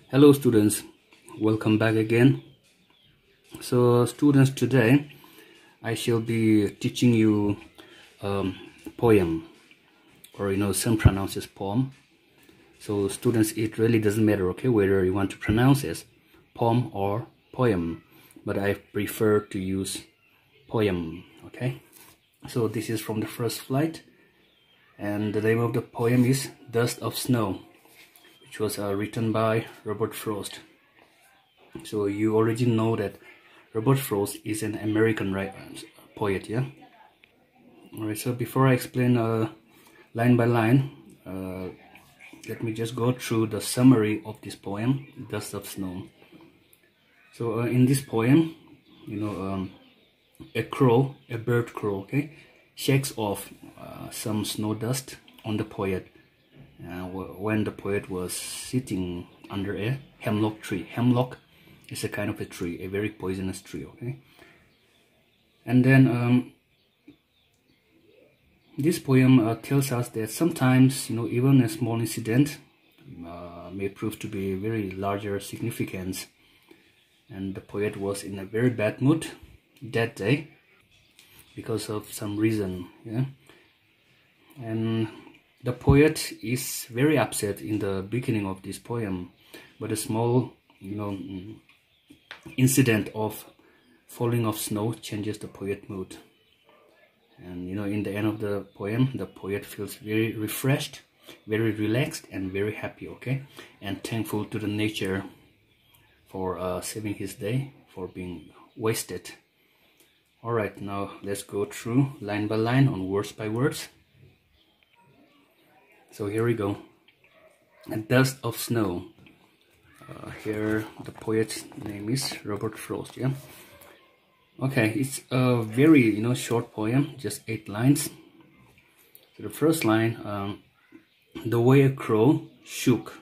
Hello students, welcome back again. So students, today I shall be teaching you poem, or some pronounces poem. So students, it really doesn't matter, okay, whether you want to pronounce it poem or poem, but I prefer to use poem, okay. So this is from the first flight, and the name of the poem is Dust of Snow, which was written by Robert Frost. So you already know that Robert Frost is an American poet, yeah? Alright, so before I explain line by line, let me just go through the summary of this poem, Dust of Snow. So in this poem, a bird crow, okay, shakes off some snow dust on the poet when the poet was sitting under a hemlock tree. Hemlock is a kind of a tree, a very poisonous tree, okay. And then this poem tells us that sometimes, even a small incident may prove to be very larger significance. And the poet was in a very bad mood that day because of some reason, yeah. And the poet is very upset in the beginning of this poem, but a small, incident of falling of snow changes the poet mood. And in the end of the poem, the poet feels very refreshed, very relaxed, and very happy, okay, and thankful to the nature for saving his day, for being wasted. All right, now let's go through line by line on words by words. So here we go. A dust of snow. Here the poet's name is Robert Frost, yeah. Okay, it's a very short poem, just 8 lines. So the first line, the way a crow shook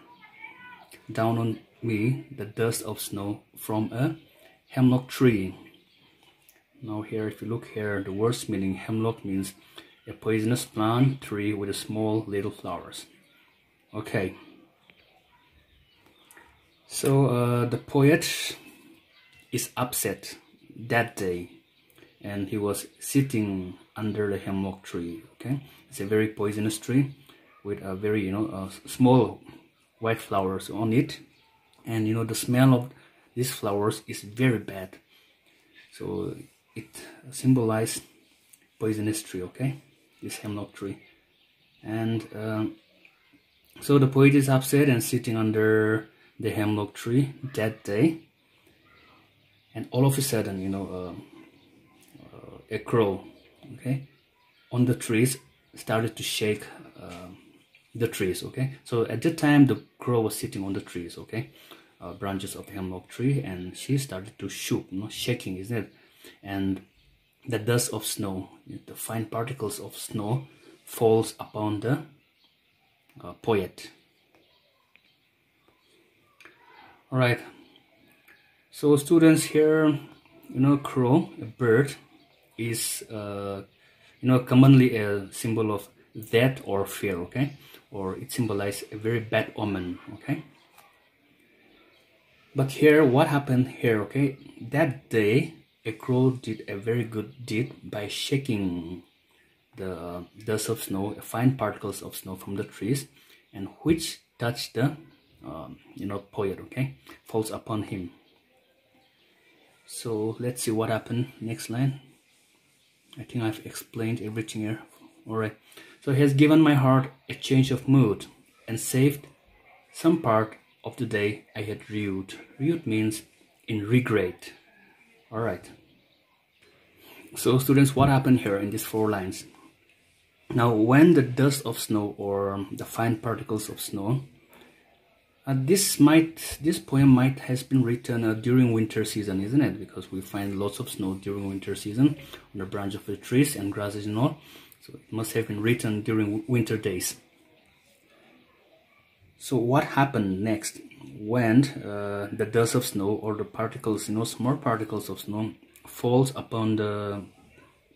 down on me the dust of snow from a hemlock tree. Now here, if you look here, the word's meaning, hemlock means a poisonous plant tree with a small little flowers. Okay. So the poet is upset that day, and he was sitting under the hemlock tree, okay. It's a very poisonous tree with a very small white flowers on it, and the smell of these flowers is very bad, so it symbolizes poisonous tree, okay, this hemlock tree. And so the poet is upset and sitting under the hemlock tree that day, and all of a sudden a crow, okay, on the trees started to shake the trees, okay. So at that time the crow was sitting on the trees, okay, branches of the hemlock tree, and she started to shook, shaking, isn't it? And the dust of snow, the fine particles of snow, falls upon the poet. All right. So students, here, crow, a bird, is commonly a symbol of death or fear, okay, or it symbolizes a very bad omen, okay. But here, what happened here, okay, that day a crow did a very good deed by shaking the dust of snow, fine particles of snow from the trees, and which touched the poet, okay, falls upon him. So let's see what happened. Next line. I think I've explained everything here. All right. So he has given my heart a change of mood and saved some part of the day I had rued. Rued means in regret. All right. So students, what happened here in these 4 lines? Now, when the dust of snow, or the fine particles of snow, this poem might has been written during winter season, isn't it? Because we find lots of snow during winter season on the branch of the trees and grasses and all. So it must have been written during winter days. So what happened next when the dust of snow, or the particles, small particles of snow, falls upon the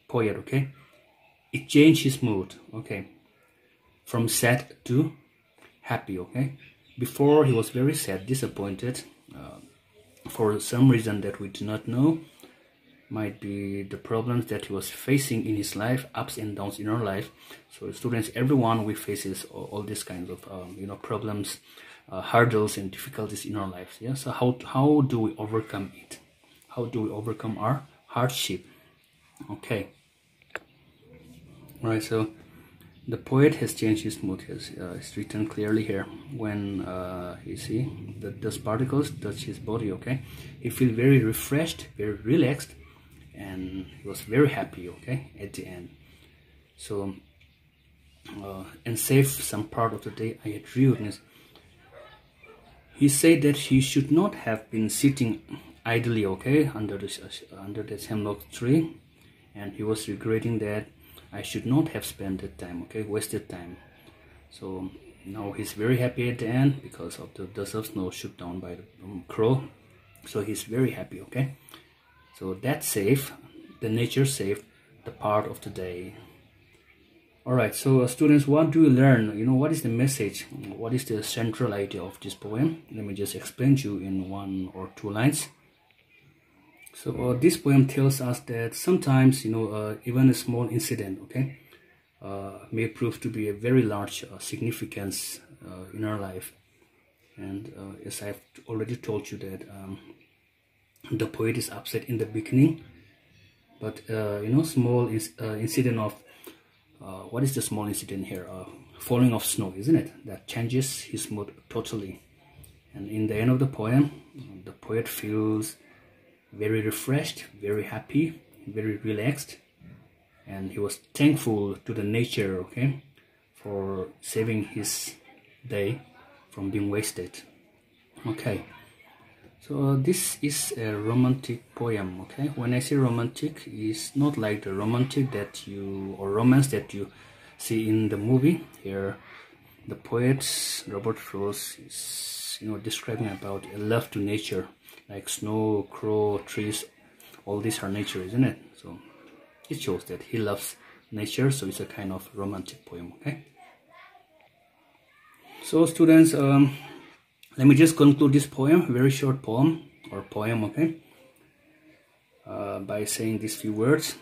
poet, okay? It changed his mood, okay, from sad to happy, okay. Before, he was very sad, disappointed, for some reason that we do not know. Might be the problems that he was facing in his life, ups and downs in our life. So students, everyone, we faces all these kinds of problems, hurdles and difficulties in our lives. Yeah. So how do we overcome it? How do we overcome our hardship? Okay. All right. So the poet has changed his mood. It's written clearly here. When you see the dust particles touch his body, okay, he feels very refreshed, very relaxed, and he was very happy, okay, at the end. So and save some part of the day I had rudeness. He said that he should not have been sitting idly, okay, under this hemlock tree, and he was regretting that I should not have spent that time, okay, wasted time. So now he's very happy at the end because of the dust of snow shoot down by the crow. So he's very happy, okay. So that saved, the nature saved the part of the day. Alright, so students, what do you learn? What is the message? What is the central idea of this poem? Let me just explain to you in 1 or 2 lines. So this poem tells us that sometimes, even a small incident, okay, may prove to be a very large significance in our life. And as I've already told you that the poet is upset in the beginning, but small incident of what is the small incident here? Falling of snow, isn't it? That changes his mood totally. And in the end of the poem, the poet feels very refreshed, very happy, very relaxed, and he was thankful to the nature, okay, for saving his day from being wasted. Okay. So this is a romantic poem, okay. When I say romantic, it's not like the romantic that romance that you see in the movie. Here, the poet Robert Frost is, describing about a love to nature, like snow, crow, trees. All these are nature, isn't it? So it shows that he loves nature. So it's a kind of romantic poem, okay. So students, let me just conclude this poem, very short poem, okay, by saying these few words.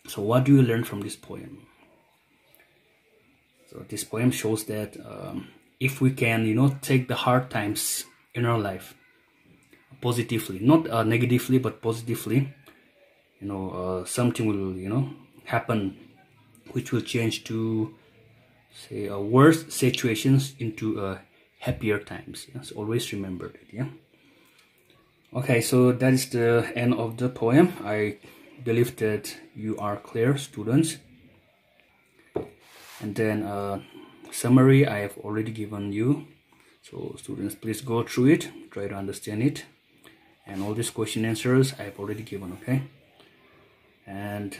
So what do you learn from this poem? So this poem shows that if we can, take the hard times in our life positively, not negatively, but positively, something will, happen which will change to, say, worse situations into happier times. Yes, always remember that. Yeah. Okay, so that is the end of the poem. I believe that you are clear, students. And then summary I have already given you. So students, please go through it, try to understand it, and all these question answers I have already given. Okay. And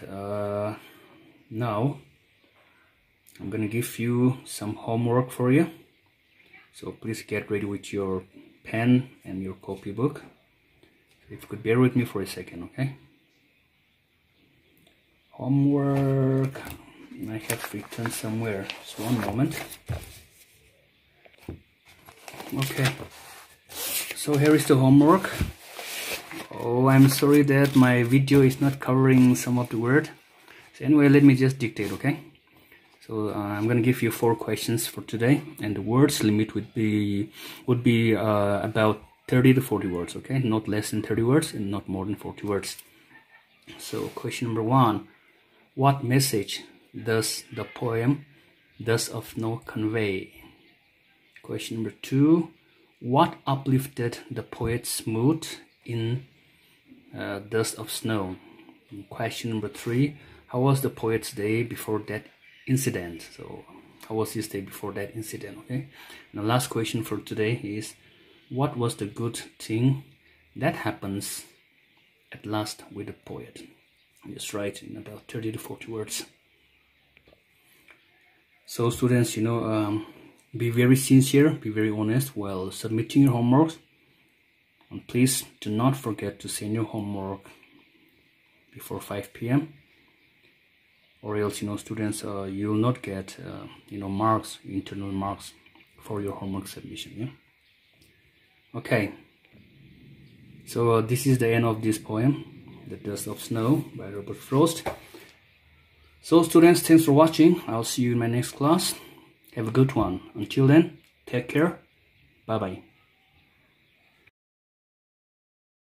now I'm gonna give you some homework for you. So please get ready with your pen and your copybook. If you could bear with me for a second, okay? Homework, I have written somewhere. Just one moment. Okay. So here is the homework. Oh, I'm sorry that my video is not covering some of the word. So anyway, let me just dictate, okay? So I'm going to give you 4 questions for today, and the words limit would be about 30 to 40 words, okay? Not less than 30 words and not more than 40 words. So question number 1, what message does the poem Dust of Snow convey? Question number 2, what uplifted the poet's mood in Dust of Snow? And question number 3, how was the poet's day before that incident? So how was his day before that incident? Okay. And the last question for today is, what was the good thing that happens at last with the poet? Just write in about 30 to 40 words. So students, be very sincere, be very honest while submitting your homework, and please do not forget to send your homework before 5 p.m. or else, students, you will not get, marks, internal marks for your homework submission. Yeah. Okay. So this is the end of this poem, The Dust of Snow by Robert Frost. So students, thanks for watching. I'll see you in my next class. Have a good one. Until then, take care. Bye bye.